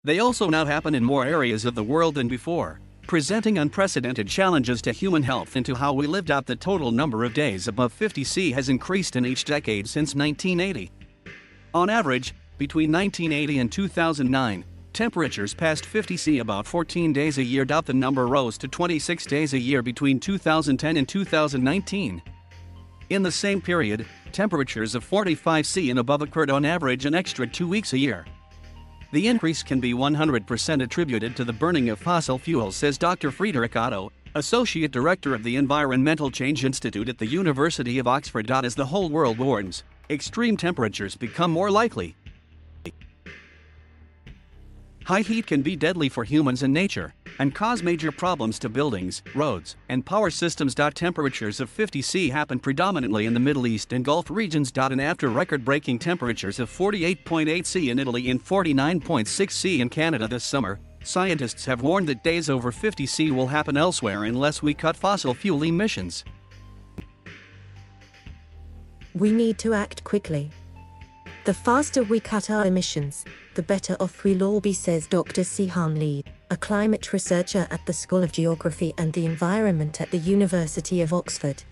They also now happen in more areas of the world than before, presenting unprecedented challenges to human health and to how we lived out. The total number of days above 50°C has increased in each decade since 1980. On average, between 1980 and 2009, temperatures passed 50°C about 14 days a year. The number rose to 26 days a year between 2010 and 2019. In the same period, temperatures of 45°C and above occurred on average an extra 2 weeks a year. The increase can be 100% attributed to the burning of fossil fuels, says Dr. Friedrich Otto, Associate Director of the Environmental Change Institute at the University of Oxford. As the whole world warms, extreme temperatures become more likely. High heat can be deadly for humans and nature, and cause major problems to buildings, roads, and power systems. Temperatures of 50°C happen predominantly in the Middle East and Gulf regions. And after record-breaking temperatures of 48.8°C in Italy and 49.6°C in Canada this summer, scientists have warned that days over 50°C will happen elsewhere unless we cut fossil fuel emissions. We need to act quickly. The faster we cut our emissions, the better off we'll all be, says Dr. Sihan Lee, a climate researcher at the School of Geography and the Environment at the University of Oxford.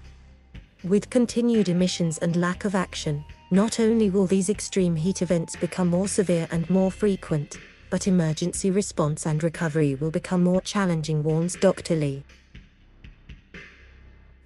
With continued emissions and lack of action, not only will these extreme heat events become more severe and more frequent, but emergency response and recovery will become more challenging, warns Dr. Lee.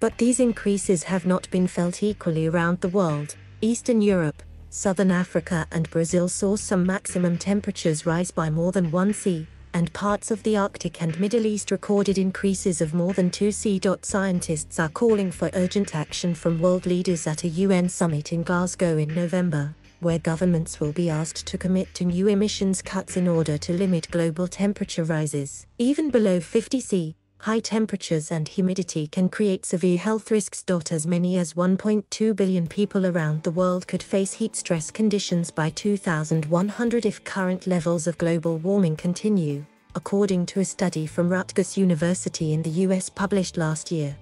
But these increases have not been felt equally around the world. Eastern Europe, Southern Africa and Brazil saw some maximum temperatures rise by more than 1°C, and parts of the Arctic and Middle East recorded increases of more than 2°C. Scientists are calling for urgent action from world leaders at a UN summit in Glasgow in November, where governments will be asked to commit to new emissions cuts in order to limit global temperature rises. Even below 50°C, high temperatures and humidity can create severe health risks. As many as 1.2 billion people around the world could face heat stress conditions by 2100 if current levels of global warming continue, according to a study from Rutgers University in the US published last year.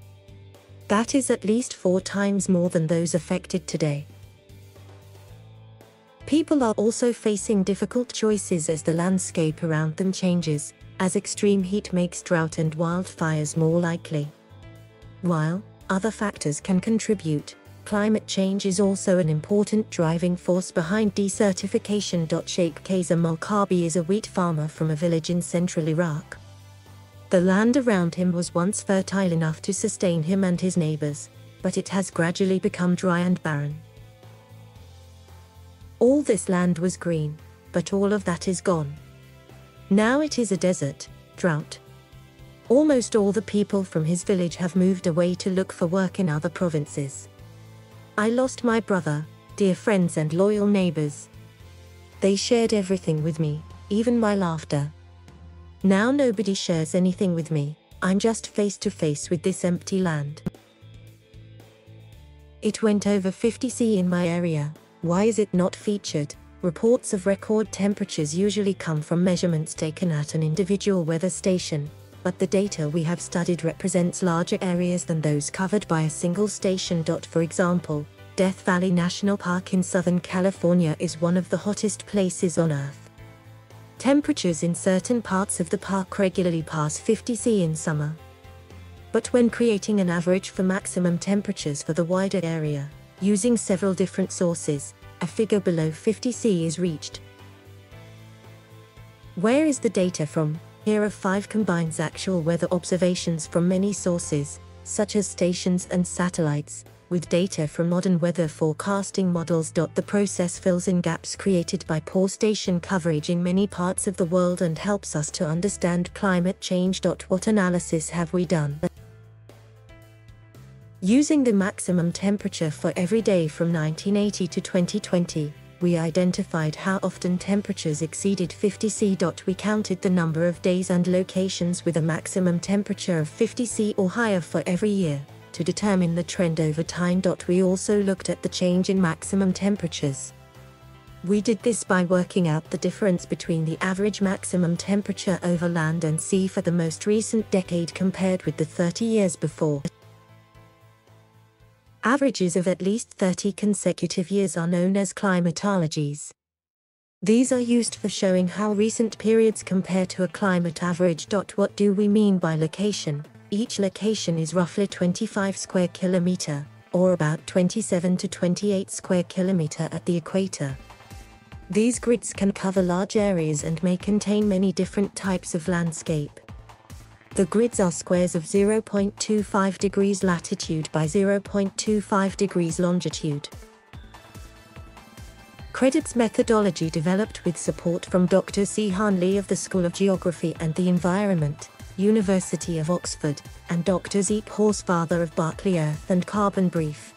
That is at least 4 times more than those affected today. People are also facing difficult choices as the landscape around them changes, as extreme heat makes drought and wildfires more likely. While other factors can contribute, climate change is also an important driving force behind desertification. Sheikh Kaiser Mulkabi is a wheat farmer from a village in central Iraq. The land around him was once fertile enough to sustain him and his neighbors, but it has gradually become dry and barren. All this land was green, but all of that is gone. Now it is a desert, drought. Almost all the people from his village have moved away to look for work in other provinces. I lost my brother, dear friends and loyal neighbors. They shared everything with me, even my laughter. Now nobody shares anything with me. I'm just face to face with this empty land. It went over 50°C in my area. Why is it not featured? Reports of record temperatures usually come from measurements taken at an individual weather station, but the data we have studied represents larger areas than those covered by a single station. For example, Death Valley National Park in Southern California is one of the hottest places on Earth. Temperatures in certain parts of the park regularly pass 50°C in summer. But when creating an average for maximum temperatures for the wider area, using several different sources, a figure below 50°C is reached. Where is the data from? Here are 5 combines actual weather observations from many sources, such as stations and satellites, with data from modern weather forecasting models. The process fills in gaps created by poor station coverage in many parts of the world and helps us to understand climate change. What analysis have we done? Using the maximum temperature for every day from 1980 to 2020, we identified how often temperatures exceeded 50°C. We counted the number of days and locations with a maximum temperature of 50°C or higher for every year, to determine the trend over time. We also looked at the change in maximum temperatures. We did this by working out the difference between the average maximum temperature over land and sea for the most recent decade compared with the 30 years before. Averages of at least 30 consecutive years are known as climatologies. These are used for showing how recent periods compare to a climate average. What do we mean by location? Each location is roughly 25 square kilometer, or about 27 to 28 square kilometer at the equator. These grids can cover large areas and may contain many different types of landscape. The grids are squares of 0.25 degrees latitude by 0.25 degrees longitude. Credits methodology developed with support from Dr. Sihan Lee of the School of Geography and the Environment, University of Oxford, and Dr. Zeep Horsefather of Berkeley Earth and Carbon Brief.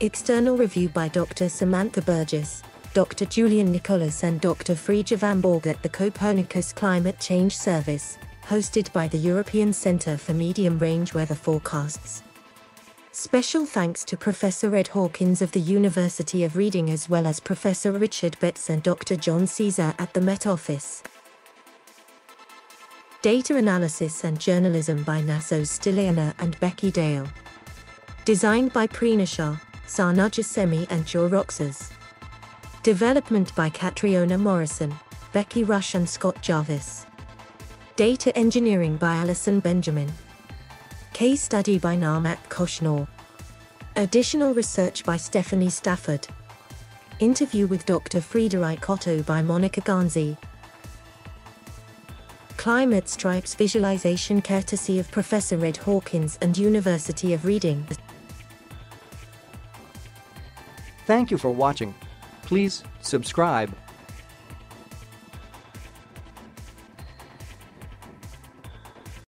External review by Dr. Samantha Burgess, Dr. Julian Nicholas and Dr. Frija van Borg at the Copernicus Climate Change Service, hosted by the European Centre for Medium-Range Weather Forecasts. Special thanks to Professor Ed Hawkins of the University of Reading as well as Professor Richard Betts and Dr. John Caesar at the Met Office. Data Analysis and Journalism by NASA's Stiliana and Becky Dale. Designed by Preena Shah, Sana Jasemi and Joe Roxas. Development by Catriona Morrison, Becky Rush and Scott Jarvis. Data Engineering by Alison Benjamin. Case study by Narmak Koshnor. Additional research by Stephanie Stafford. Interview with Dr. Friederike Otto by Monica Ganzi. Climate Stripes visualization courtesy of Professor Ed Hawkins and University of Reading. Thank you for watching. Please subscribe.